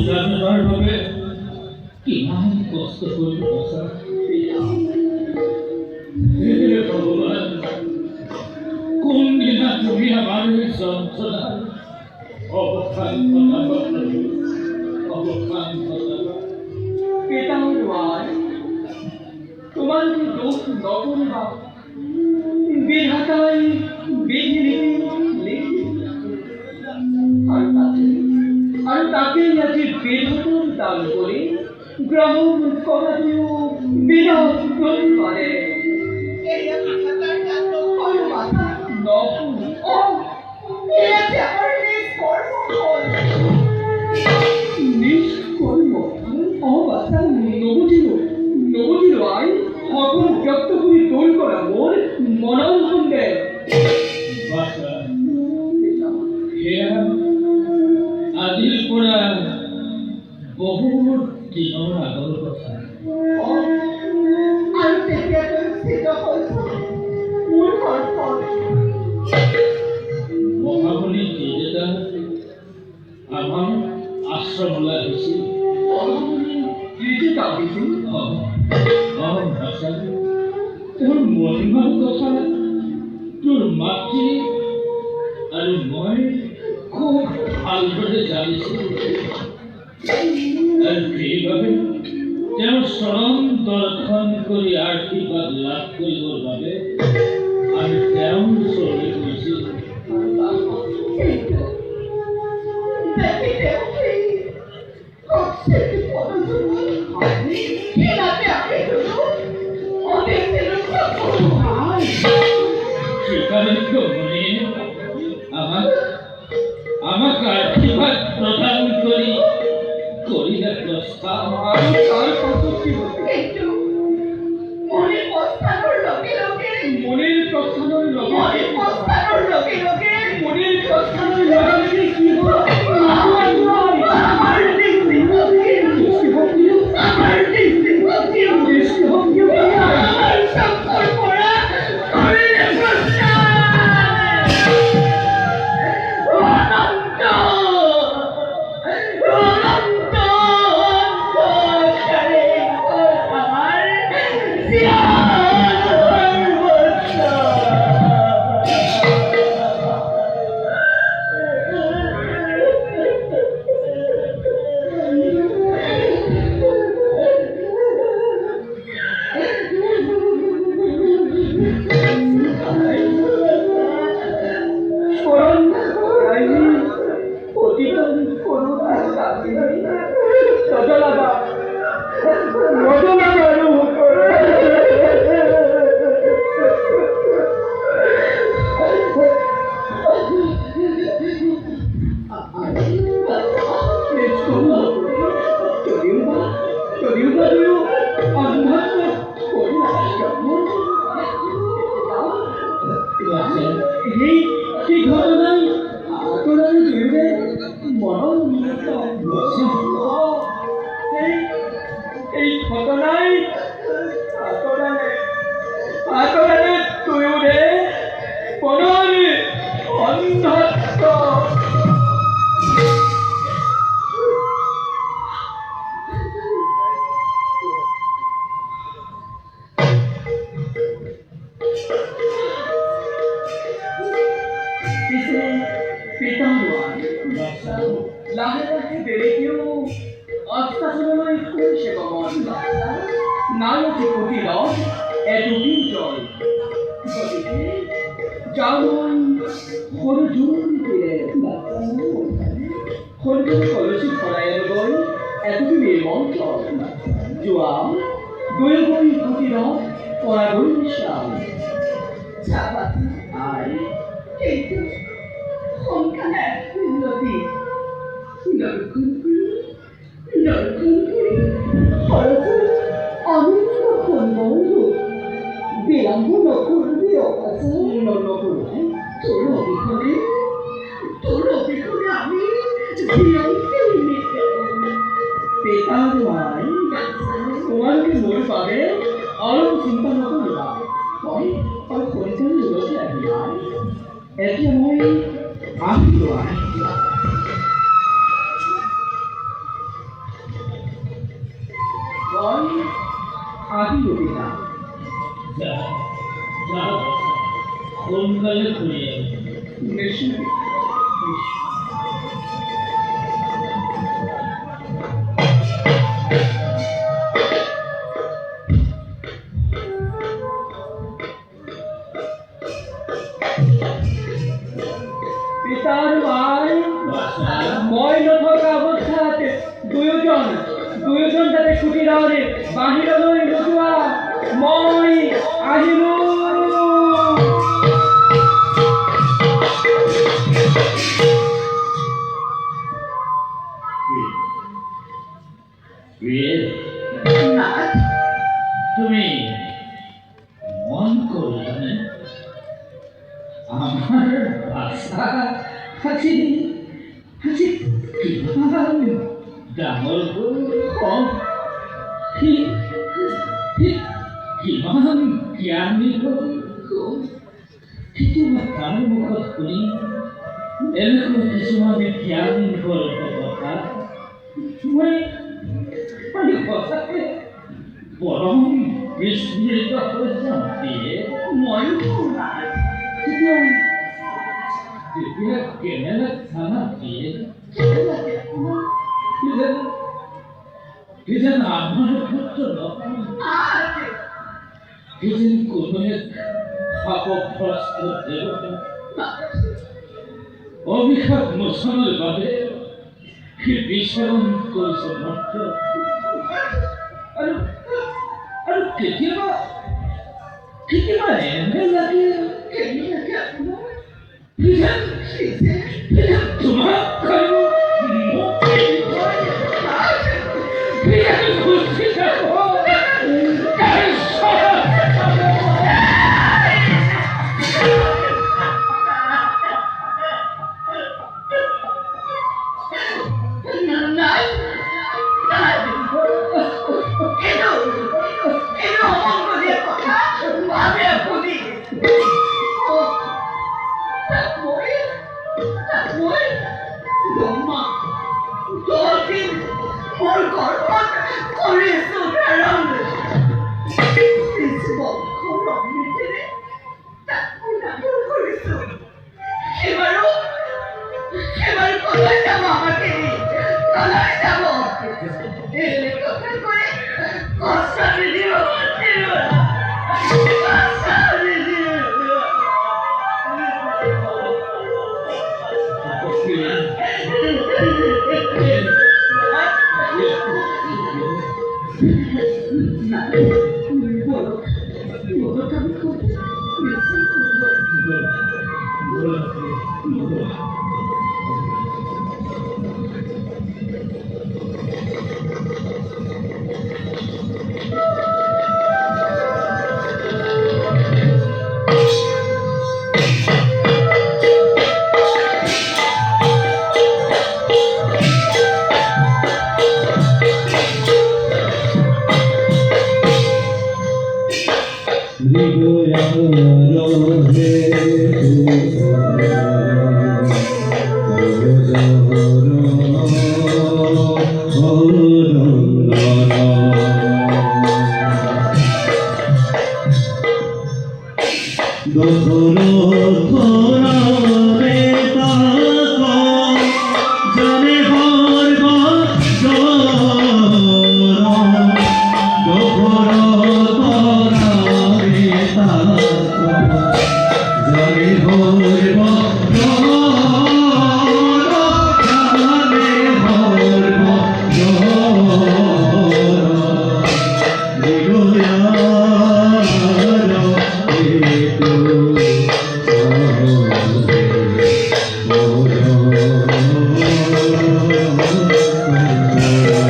জানিবার বাবে কিমান কষ্ট কৰিব আছা। হে ভগৱান, কোনদিনা তুমি আমাৰ এই যন্ত্ৰণাৰ অৱসান ঘটাবা প্ৰভু, অৱসান ঘটাবা। পিতামহ, তোমাকে দোষ নকরিবা, বিধাতাই বিধি লিখি আর তাকে আজি বিধাতার দান করে গ্রহণ করাতেও বিরাট প্রতিবারে নবজির আই সকল ব্যক্ত করে দৌড় করা মোর মনন শুনবে আজিৰ পৰা বহুত দিনৰ আগৰ কথা। আৰু তেতিয়া স্থিত হৈছিল মোৰ ঘৰখন মহামণি দেউতা আমাৰ আশ্ৰমলৈ আহিছিল। তোৰ মহিমাৰ কথা তোৰ মাতৃ আৰু মই খুব ভালদৰে জানিছিলোঁ আৰু সেইবাবে তেওঁৰ চৰণ দৰ্শন কৰি আশীৰ্বাদ লাভ কৰিবৰ বাবে আমি তেওঁৰ ওচৰলৈ গৈছিলোঁ। আমাক আশীৰ্বাদ প্ৰদান কৰি কৰিলে প্ৰস্তাৱ আৰু তাৰ পাছত কি মনির প্রস্থানের লগে লগে কি হলো নয় আদি রবিনা যা যা কোনকালে ঘুরিয়ে বেশি পিতার ভাই মই নথকা অৱস্থাত দুয়োজন তাতে কুটিৰাৰে বাহিৰলৈ নোযোৱা মই আহিলো তুমি মন করলে আমার ভাষা হাসি হাসি কিমান ডাঙৰ কম কিমান জ্ঞানী কেতিয়াবা তাৰ মুখত শুনি এনেকুৱা কিছুমান জ্ঞানী কথা মই সঁচাকে পৰম বিস্মৃত হৈ যাওঁ ময়ো তেতিয়া কেনেলা খানা দিয়ে কি যেন আমার পুত্র কি যেন কোনো এক পাপগ্রস্ত দেবতা অভিশাপ মোচনৰ বাবে কি বিচৰণ কৰিছে মাত্ৰ আৰু কেতিয়াবা এনে লাগে তোমাক Hallelujah.